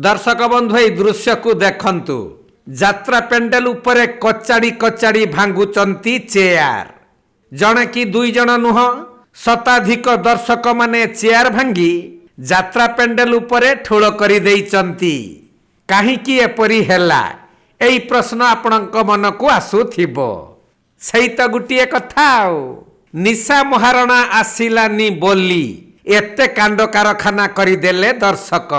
दर्शक बंधु ए दृश्य को देखंतु यात्रा पेंडेल उपरे कचाड़ी कचाड़ी भांगुचंती चेयर जणे कि दुई जण नुह शताधिक दर्शक माने चेयर भांगी यात्रा पेंडेल उपरे ठोल करि देइचंती। काहीकि एपरि हेला एई प्रश्न आपणक मन को आसुथिबो। सेई त गुटिए कथा निशा महारणा आसिलानी बोली एते कांड कारखाना करिदेले दर्शक।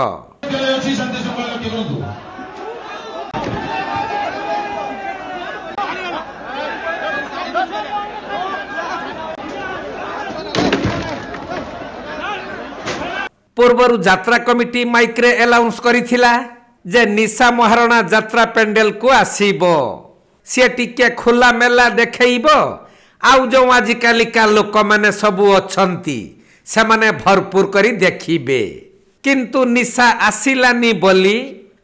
पूर्वर यात्रा कमिटी माइक रे अनाउंस करिथिला जे निशा महारणा यात्रा पेंडेल को आसीबो, से टिके खुला मेला देखैबो। आउ जो आजिकालिका लोक माने सबु अछंती से माने भरपूर करी देखिबे। किंतु निशा आसिलानी बोली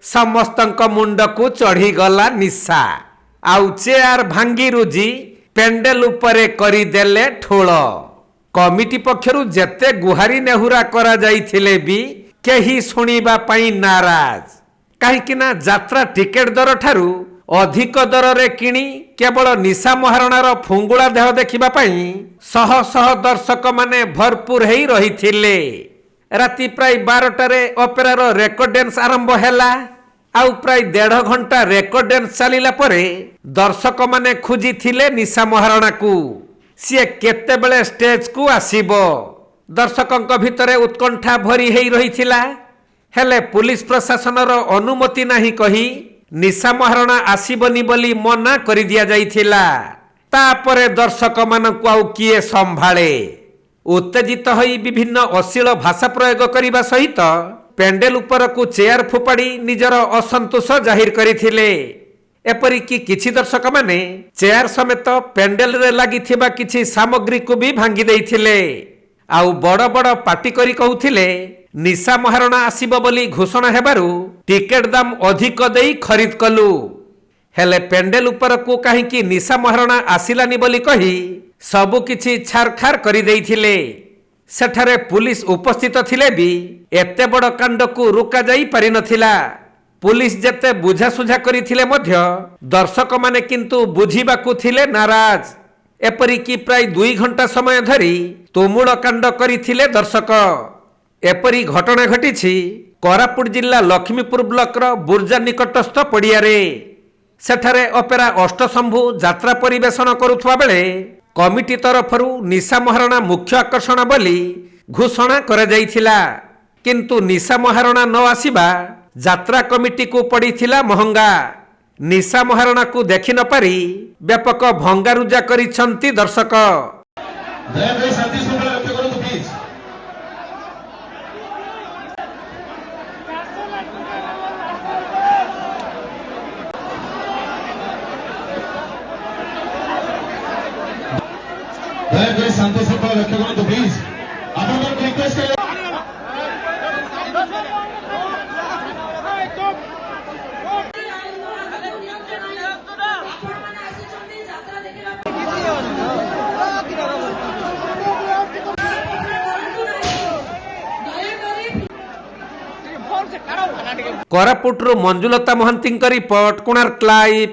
समस्तंक मुंड को चढ़ी गला निशा। आउ चेयर भांगी रुजी पेंडेल उपरे करी देले ठोल। कमिटी पक्षरु जेते गुहारी नेहुरा करा जाइथिले भी केही सुनिबा पई नाराज। काहेकि ना यात्रा टिकेट दर ठारू अधिक दर रे किणी केवल निशा महारणार फुंगुला देह देखिबा पई शह शह दर्शक माने भरपूर हेई रहिथिले। राति प्राय 12 रे ऑपेरार रेकर्ड डांस आरंभ हैला। आउ प्राय 1.5 घंटा रेकर्ड डांस चलिला परे दर्शक माने खुजी थिले निशा महारणा को सी केते बेले स्टेज को आसीबो। दर्शकंक भितरे उत्कंठा भरी हेई रहिथिला। हेले पुलिस प्रशासनर अनुमति नाही कही निशा महारणा आसीबनी बोली मना करि दिया जाइथिला। तापरे दर्शक मानकु आउ किए संभाळे। उत्तेजित होई विभिन्न अश्लील भाषा प्रयोग करिबा सहित पेंडेल उपरकु चेयर फुपाड़ी निजर असंतोष जाहिर करिथिले। एपरिकी किछि दर्शक माने चेयर समेत पेंडेल रे लागिथिबा किछि सामग्री को भी भांगी देइथिले। आउ बड़ बड़ पार्टी करी कहउथिले निशा महारणा आसीबो बोली घोषणा हेबारु टिकेट दाम अधिक देई खरीद कलु। हेले पेंडेल उपरकु काहीकि निशा महारणा आसिलानी बोली कही सबु किछि छारखार करि देइथिले। सेठारे पुलिस उपस्थित थिले भी एते बड़ कांड को रुका जाई पारि नथिला। पुलिस जेते बुझासुझा करिथिले मध्य दर्शक माने किंतु बुझिबाकु थिले नाराज। एपरिकी प्राय 2 घंटा समय धरी तुमुल कांड करिथिले दर्शक। एपरी घटना घटिछि कोरापुट जिल्ला लक्ष्मीपुर ब्लॉक रो बुर्जा निकटस्थ पड़ियारे। सेठारे ऑपेरा अष्टशंभु यात्रा परिवेशन करुथवा बेले कमिटी तरफरु निशा महारणा मुख्य आकर्षण बोली घोषणा करा जाइथिला। किंतु निशा महारणा न आसीबा यात्रा कमिटी को पड़ीथिला महंगा। निशा महारणा को देखि न पारी व्यापक भंगारुजा करिसंती दर्शक। शांति से लक्ष्य करूँ प्लीज आप request Koraput Manjulata Mohanty report Konark live.